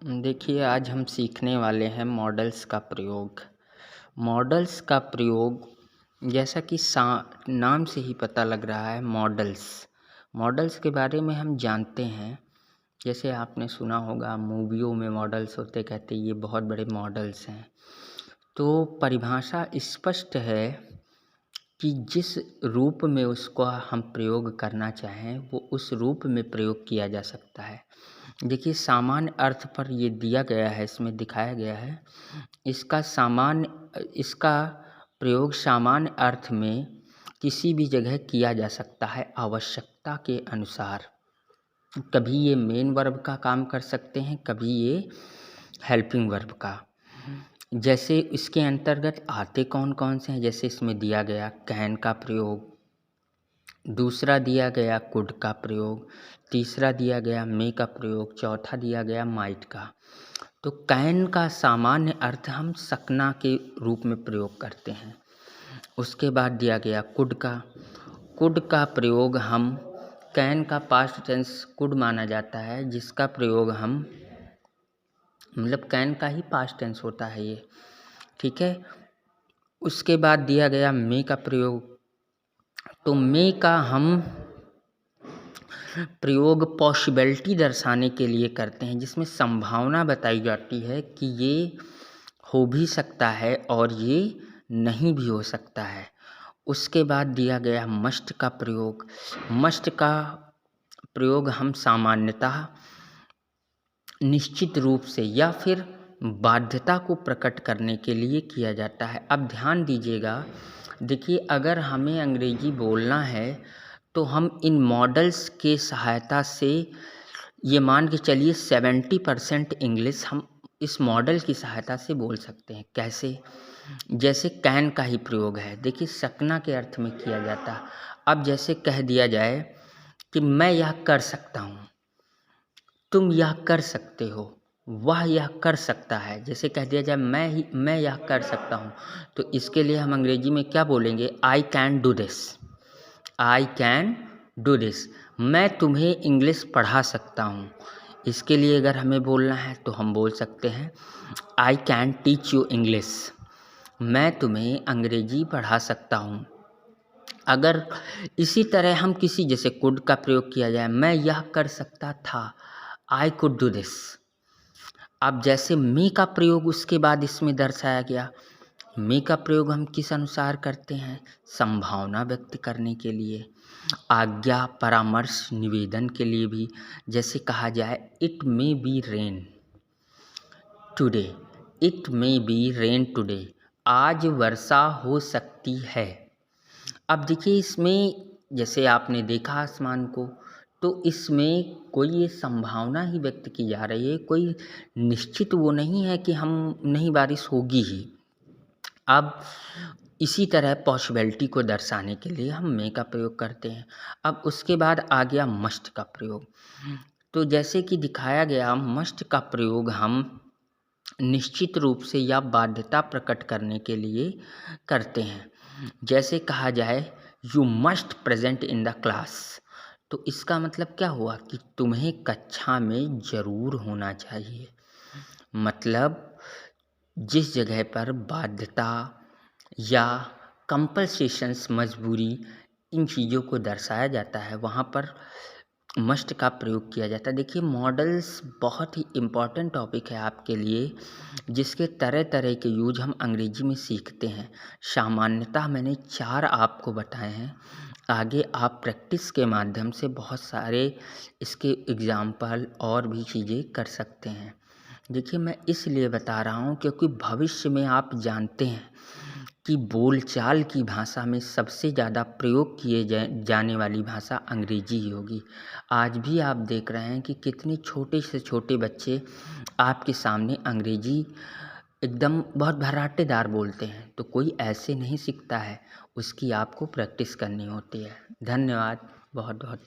देखिए, आज हम सीखने वाले हैं मॉडल्स का प्रयोग। मॉडल्स का प्रयोग जैसा कि सा नाम से ही पता लग रहा है मॉडल्स। मॉडल्स के बारे में हम जानते हैं, जैसे आपने सुना होगा मूवियों में मॉडल्स होते, कहते ये बहुत बड़े मॉडल्स हैं। तो परिभाषा स्पष्ट है कि जिस रूप में उसको हम प्रयोग करना चाहें वो उस रूप में प्रयोग किया जा सकता है। देखिए, सामान्य अर्थ पर ये दिया गया है, इसमें दिखाया गया है। इसका प्रयोग सामान्य अर्थ में किसी भी जगह किया जा सकता है आवश्यकता के अनुसार। कभी ये मेन वर्ब का काम कर सकते हैं, कभी ये हेल्पिंग वर्ब का। जैसे इसके अंतर्गत आते कौन कौन से हैं, जैसे इसमें दिया गया कैन का प्रयोग, दूसरा दिया गया कुड का प्रयोग, तीसरा दिया गया मे का प्रयोग, चौथा दिया गया माइट का। तो कैन का सामान्य अर्थ हम सकना के रूप में प्रयोग करते हैं। उसके बाद दिया गया कुड का। कुड का प्रयोग हम कैन का पास्ट टेंस कुड माना जाता है, जिसका प्रयोग हम मतलब कैन का ही पास्ट टेंस होता है ये, ठीक है। उसके बाद दिया गया मे का प्रयोग। तो मे का हम प्रयोग पॉसिबिलिटी दर्शाने के लिए करते हैं, जिसमें संभावना बताई जाती है कि ये हो भी सकता है और ये नहीं भी हो सकता है। उसके बाद दिया गया मस्ट का प्रयोग। मस्ट का प्रयोग हम सामान्यतः निश्चित रूप से या फिर बाध्यता को प्रकट करने के लिए किया जाता है। अब ध्यान दीजिएगा, देखिए अगर हमें अंग्रेजी बोलना है तो हम इन मॉडल्स के सहायता से ये मान के चलिए 70% इंग्लिश हम इस मॉडल की सहायता से बोल सकते हैं। कैसे? जैसे कैन का ही प्रयोग है, देखिए सकना के अर्थ में किया जाता है। अब जैसे कह दिया जाए कि मैं यह कर सकता हूँ, तुम यह कर सकते हो, वह यह कर सकता है। जैसे कह दिया जाए मैं यह कर सकता हूँ, तो इसके लिए हम अंग्रेजी में क्या बोलेंगे? I can do this. I can do this. मैं तुम्हें इंग्लिश पढ़ा सकता हूँ। इसके लिए अगर हमें बोलना है तो हम बोल सकते हैं I can teach you English. मैं तुम्हें अंग्रेजी पढ़ा सकता हूँ। अगर इसी तरह हम किसी जैसे कुड का प्रयोग किया जाए, मैं यह कर सकता था, आई कुड डू दिस। अब जैसे मी का प्रयोग उसके बाद इसमें दर्शाया गया। मी का प्रयोग हम किस अनुसार करते हैं? संभावना व्यक्त करने के लिए, आज्ञा, परामर्श, निवेदन के लिए भी। जैसे कहा जाए it may be rain today. It may be rain today. आज वर्षा हो सकती है। अब देखिए इसमें जैसे आपने देखा आसमान को, तो इसमें कोई ये संभावना ही व्यक्त की जा रही है, कोई निश्चित वो नहीं है कि हम नहीं बारिश होगी ही। अब इसी तरह पॉसिबिलिटी को दर्शाने के लिए हम मे का प्रयोग करते हैं। अब उसके बाद आ गया मस्ट का प्रयोग। तो जैसे कि दिखाया गया, मस्ट का प्रयोग हम निश्चित रूप से या बाध्यता प्रकट करने के लिए करते हैं। जैसे कहा जाए you must present in the class. तो इसका मतलब क्या हुआ कि तुम्हें कक्षा में ज़रूर होना चाहिए। मतलब जिस जगह पर बाध्यता या कंपल्सेशंस, मजबूरी, इन चीज़ों को दर्शाया जाता है, वहाँ पर मस्ट का प्रयोग किया जाता है। देखिए मॉडल्स बहुत ही इम्पॉर्टेंट टॉपिक है आपके लिए, जिसके तरह तरह के यूज हम अंग्रेजी में सीखते हैं। सामान्यतः मैंने 4 आपको बताए हैं। आगे आप प्रैक्टिस के माध्यम से बहुत सारे इसके एग्ज़ाम्पल और भी चीज़ें कर सकते हैं। देखिए मैं इसलिए बता रहा हूँ क्योंकि भविष्य में आप जानते हैं कि बोलचाल की भाषा में सबसे ज़्यादा प्रयोग किए जाने वाली भाषा अंग्रेजी ही होगी। आज भी आप देख रहे हैं कि कितने छोटे से छोटे बच्चे आपके सामने अंग्रेजी एकदम बहुत भर्राटेदार बोलते हैं। तो कोई ऐसे नहीं सीखता है, उसकी आपको प्रैक्टिस करनी होती है। धन्यवाद बहुत बहुत।